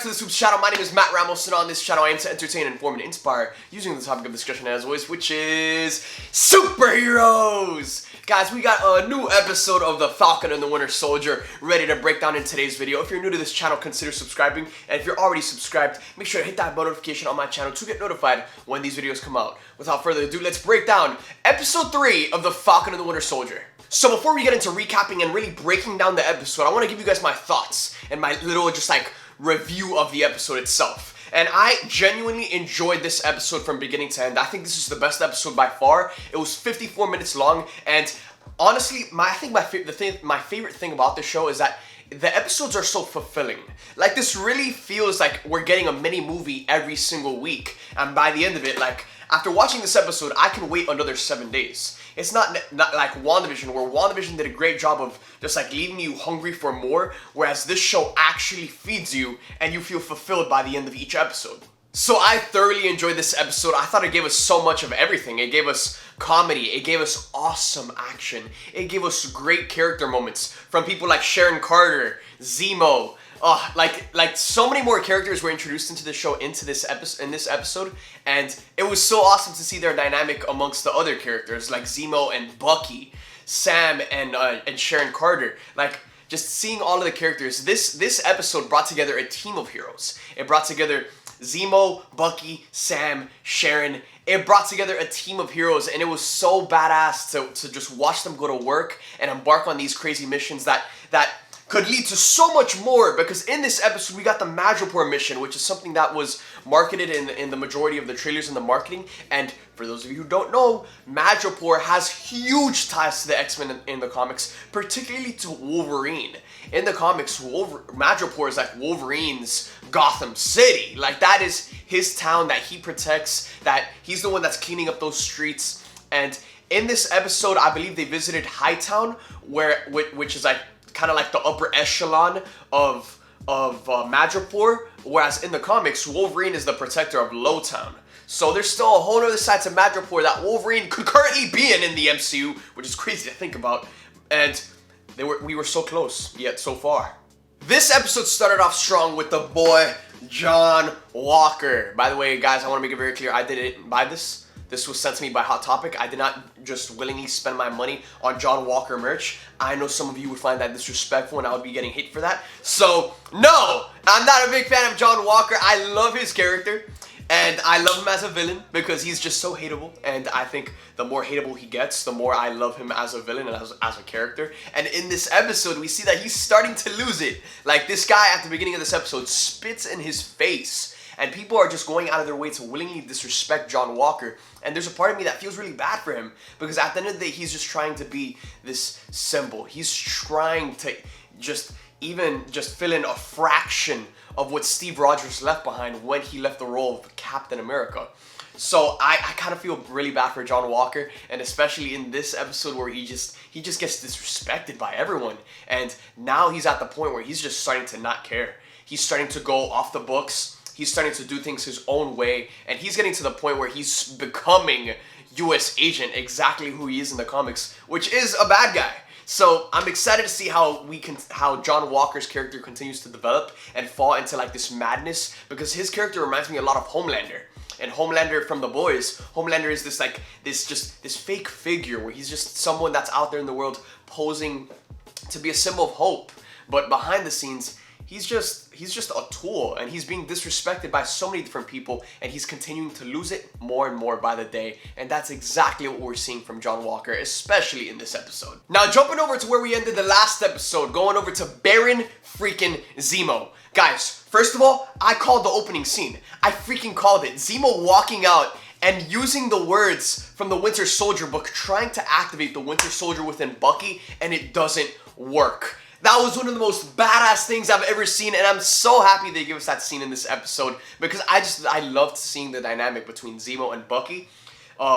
back to the SUPES channel. My name is Matt Ramos, and on this channel I aim to entertain, inform, and inspire using the topic of discussion as always, which is superheroes! Guys, we got a new episode of the Falcon and the Winter Soldier ready to break down in today's video. If you're new to this channel, consider subscribing, and if you're already subscribed, make sure to hit that bell notification on my channel to get notified when these videos come out. Without further ado, let's break down episode 3 of the Falcon and the Winter Soldier. So before we get into recapping and really breaking down the episode, I want to give you guys my thoughts and my little just like review of the episode itself. And I genuinely enjoyed this episode from beginning to end. I think this is the best episode by far. It was 54 minutes long, and honestly, my favorite thing about this show is that the episodes are so fulfilling. Like, this really feels like we're getting a mini movie every single week, and by the end of it, like, after watching this episode, I can wait another 7 days. It's not like WandaVision, where WandaVision did a great job of just like leaving you hungry for more, whereas this show actually feeds you and you feel fulfilled by the end of each episode. So I thoroughly enjoyed this episode. I thought it gave us so much of everything. It gave us comedy, it gave us awesome action, it gave us great character moments from people like Sharon Carter, Zemo. Like so many more characters were introduced into the show in this episode, and it was so awesome to see their dynamic amongst the other characters like Zemo and Bucky, Sam and Sharon Carter. Like, just seeing all of the characters, this episode brought together a team of heroes. It brought together Zemo, Bucky, Sam, Sharon. It brought together a team of heroes, and it was so badass to just watch them go to work and embark on these crazy missions that could lead to so much more, because in this episode we got the Madripoor mission, which is something that was marketed in the majority of the trailers and the marketing. And for those of you who don't know, Madripoor has huge ties to the X-Men in the comics, particularly to Wolverine. In the comics, Madripoor is like Wolverine's Gotham City. Like, that is his town that he protects, that he's the one that's cleaning up those streets. And in this episode, I believe they visited Hightown, which is like kind of like the upper echelon of Madripoor, whereas in the comics, Wolverine is the protector of Lowtown. So there's still a whole other side to Madripoor that Wolverine could currently be in the MCU, which is crazy to think about. And we were so close, yet so far. This episode started off strong with the boy, John Walker. By the way, guys, I want to make it very clear, I didn't buy this. This was sent to me by Hot Topic. I did not just willingly spend my money on John Walker merch. I know some of you would find that disrespectful and I would be getting hate for that. So, no! I'm not a big fan of John Walker. I love his character, and I love him as a villain because he's just so hateable. And I think the more hateable he gets, the more I love him as a villain and as a character. And in this episode, we see that he's starting to lose it. Like, this guy at the beginning of this episode spits in his face. And people are just going out of their way to willingly disrespect John Walker. And there's a part of me that feels really bad for him, because at the end of the day, he's just trying to be this symbol. He's trying to just fill in a fraction of what Steve Rogers left behind when he left the role of Captain America. So I kind of feel really bad for John Walker, and especially in this episode where he just gets disrespected by everyone. And now he's at the point where he's just starting to not care. He's starting to go off the books. He's starting to do things his own way, and he's getting to the point where he's becoming US agent, exactly who he is in the comics, which is a bad guy. So I'm excited to see how John Walker's character continues to develop and fall into like this madness, because his character reminds me a lot of Homelander. And Homelander from The Boys, Homelander is this fake figure where he's just someone that's out there in the world posing to be a symbol of hope, but behind the scenes, he's just a tool, and he's being disrespected by so many different people, and he's continuing to lose it more and more by the day. And that's exactly what we're seeing from John Walker, especially in this episode. Now, jumping over to where we ended the last episode, going over to Baron freaking Zemo. Guys, first of all, I called the opening scene. I freaking called it. Zemo walking out and using the words from the Winter Soldier book, trying to activate the Winter Soldier within Bucky, and it doesn't work. That was one of the most badass things I've ever seen, and I'm so happy they gave us that scene in this episode, because I loved seeing the dynamic between Zemo and Bucky.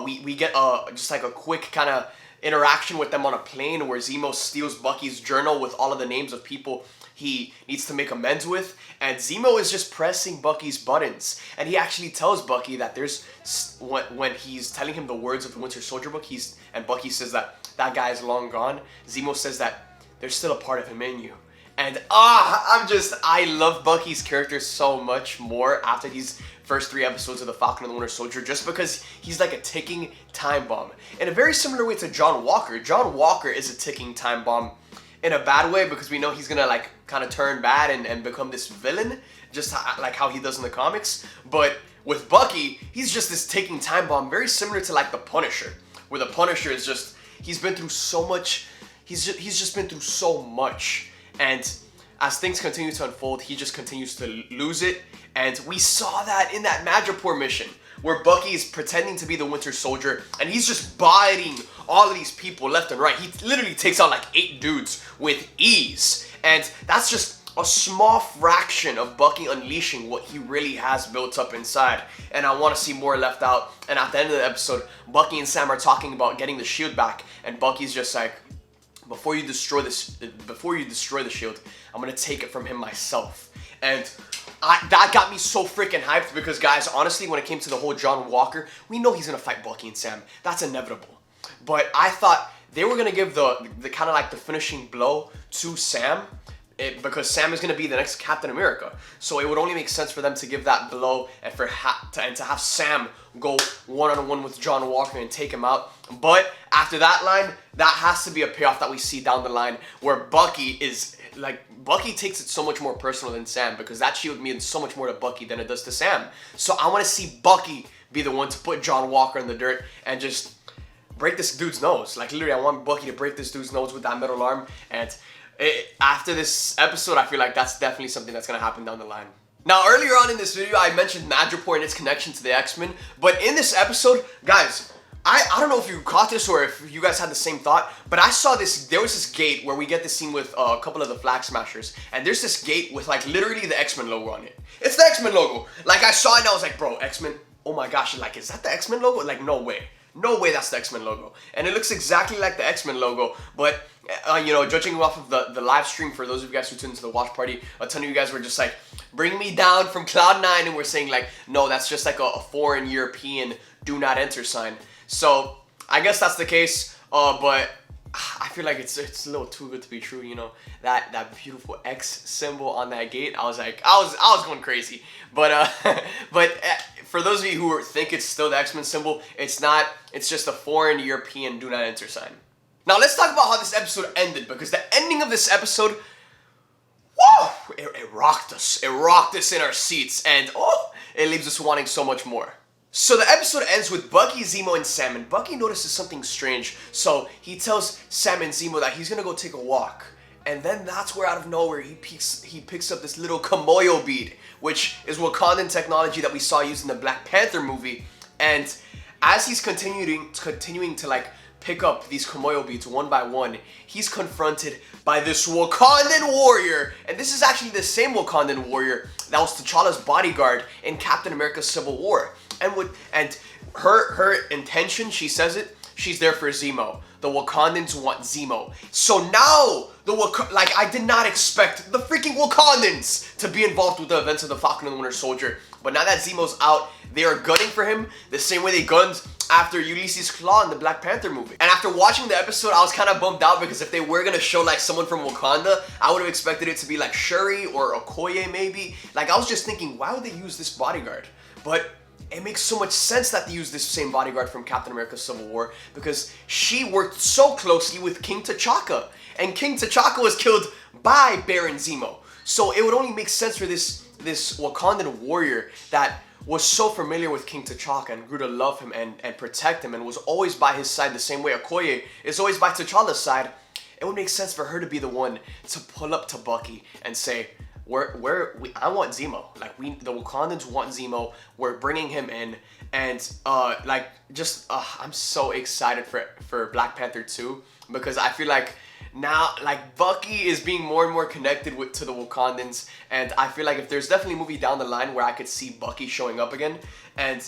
We get just like a quick kind of interaction with them on a plane where Zemo steals Bucky's journal with all of the names of people he needs to make amends with, and Zemo is just pressing Bucky's buttons, and he actually tells Bucky that when he's telling him the words of the Winter Soldier book, and Bucky says that guy is long gone, Zemo says that there's still a part of him in you. And I love Bucky's character so much more after these first 3 episodes of The Falcon and the Winter Soldier, just because he's like a ticking time bomb. In a very similar way to John Walker. John Walker is a ticking time bomb in a bad way, because we know he's gonna like kind of turn bad and become this villain, just like how he does in the comics. But with Bucky, he's just this ticking time bomb, very similar to like the Punisher, where the Punisher is just, he's been through so much, he's just been through so much, and as things continue to unfold, he just continues to lose it. And we saw that in that Madripoor mission, where Bucky is pretending to be the Winter Soldier, and he's just biting all of these people left and right. He literally takes out like 8 dudes with ease. And that's just a small fraction of Bucky unleashing what he really has built up inside. And I want to see more left out. And at the end of the episode, Bucky and Sam are talking about getting the shield back, and Bucky's just like, before you destroy the shield, I'm gonna take it from him myself. And that got me so freaking hyped, because guys, honestly, when it came to the whole John Walker, we know he's gonna fight Bucky and Sam. That's inevitable. But I thought they were gonna give the kind of like the finishing blow to Sam, because Sam is gonna be the next Captain America. So it would only make sense for them to give that blow and to have Sam go one-on-one with John Walker and take him out. But after that line, that has to be a payoff that we see down the line, where Bucky takes it so much more personal than Sam, because that shield means so much more to Bucky than it does to Sam. So I want to see Bucky be the one to put John Walker in the dirt and just break this dude's nose. Like literally, I want Bucky to break this dude's nose with that metal arm. And after this episode, I feel like that's definitely something that's going to happen down the line. Now, earlier on in this video, I mentioned Madripoor and its connection to the X-Men, but in this episode, guys, I don't know if you caught this or if you guys had the same thought, but I saw this, there was this gate where we get this scene with a couple of the Flag Smashers, and there's this gate with like literally the X-Men logo on it. It's the X-Men logo. Like I saw it and I was like, bro, X-Men, oh my gosh, like is that the X-Men logo? Like no way. No way that's the X-Men logo. And it looks exactly like the X-Men logo, but you know, judging off of the live stream, for those of you guys who tuned into the watch party, a ton of you guys were just like, bring me down from Cloud 9, and we're saying like, no, that's just like a foreign European do not enter sign. So I guess that's the case, but I feel like it's a little too good to be true, you know, that beautiful X symbol on that gate. I was like, I was going crazy, but for those of you who think it's still the X-Men symbol, it's not. It's just a foreign European do not enter sign. Now let's talk about how this episode ended, because the ending of this episode, whoa, it rocked us. It rocked us in our seats, and oh, it leaves us wanting so much more. So the episode ends with Bucky, Zemo, and Sam, and Bucky notices something strange. So he tells Sam and Zemo that he's gonna go take a walk. And then that's where out of nowhere he picks up this little Kamoyo bead, which is Wakandan technology that we saw used in the Black Panther movie. And as he's continuing to like pick up these Kamoyo beads one by one, he's confronted by this Wakandan warrior. And this is actually the same Wakandan warrior that was T'Challa's bodyguard in Captain America Civil War. And her intention, she says it, she's there for Zemo. The Wakandans want Zemo. So now, I did not expect the freaking Wakandans to be involved with the events of the Falcon and the Winter Soldier. But now that Zemo's out, they are gunning for him the same way they gunned after Ulysses Claw in the Black Panther movie. And after watching the episode, I was kind of bummed out, because if they were gonna show like someone from Wakanda, I would have expected it to be like Shuri or Okoye maybe. Like I was just thinking, why would they use this bodyguard? But it makes so much sense that they use this same bodyguard from Captain America Civil War, because she worked so closely with King T'Chaka. And King T'Chaka was killed by Baron Zemo. So it would only make sense for this Wakandan warrior that was so familiar with King T'Chaka and grew to love him and protect him and was always by his side the same way Okoye is always by T'Challa's side. It would make sense for her to be the one to pull up to Bucky and say, I want Zemo. Like the Wakandans want Zemo. We're bringing him in, and I'm so excited for Black Panther 2, because I feel like now Bucky is being more and more connected to the Wakandans, and I feel like if there's definitely a movie down the line where I could see Bucky showing up again, and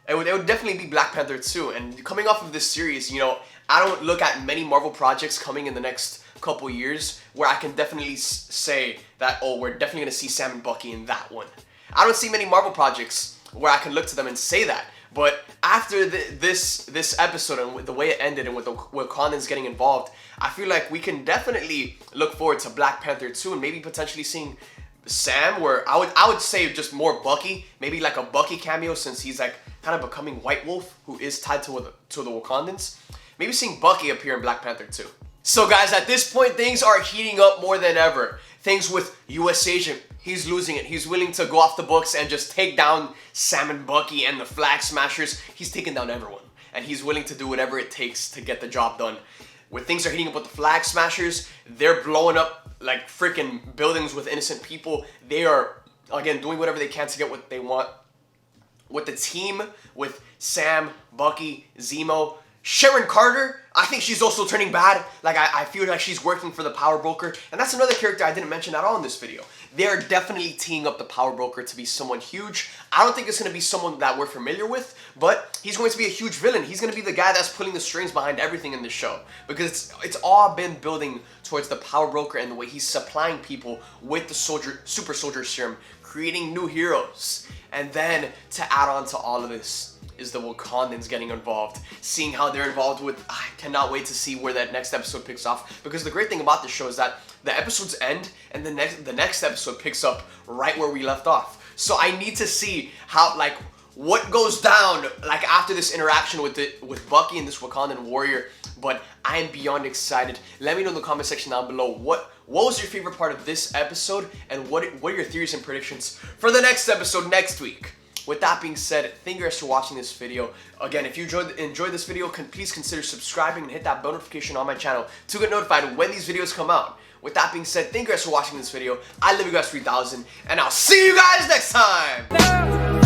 it would definitely be Black Panther 2. And coming off of this series, you know, I don't look at many Marvel projects coming in the next couple years where I can definitely say that, oh, we're definitely gonna see Sam and Bucky in that one. I don't see many Marvel projects where I can look to them and say that, But after this episode and with the way it ended and with Wakandans getting involved, I feel like we can definitely look forward to Black Panther 2 and maybe potentially seeing Sam, where I would say just more Bucky, maybe like a Bucky cameo since he's like kind of becoming White Wolf, who is tied to the Wakandans. Maybe seeing Bucky appear in Black Panther 2. So guys, at this point, things are heating up more than ever. Things with US Agent, he's losing it. He's willing to go off the books and just take down Sam and Bucky and the Flag Smashers. He's taking down everyone. And he's willing to do whatever it takes to get the job done. When things are heating up with the Flag Smashers, they're blowing up like freaking buildings with innocent people. They are, again, doing whatever they can to get what they want. With the team, with Sam, Bucky, Zemo, Sharon Carter, I think she's also turning bad. Like, I feel like she's working for the Power Broker. And that's another character I didn't mention at all in this video. They're definitely teeing up the Power Broker to be someone huge. I don't think it's going to be someone that we're familiar with, but he's going to be a huge villain. He's going to be the guy that's pulling the strings behind everything in this show. Because it's all been building towards the Power Broker and the way he's supplying people with the super soldier serum, creating new heroes. And then to add on to all of this is the Wakandans getting involved, seeing how they're involved with. I cannot wait to see where that next episode picks off, because the great thing about this show is that the episodes end and the next episode picks up right where we left off. So I need to see how, like, what goes down like after this interaction with Bucky and this Wakandan warrior. But I am beyond excited. Let me know in the comment section down below what was your favorite part of this episode, and what are your theories and predictions for the next episode next week. With that being said, thank you guys for watching this video. Again, if you enjoyed this video, please consider subscribing and hit that bell notification on my channel to get notified when these videos come out. With that being said, thank you guys for watching this video. I love you guys 3000, and I'll see you guys next time!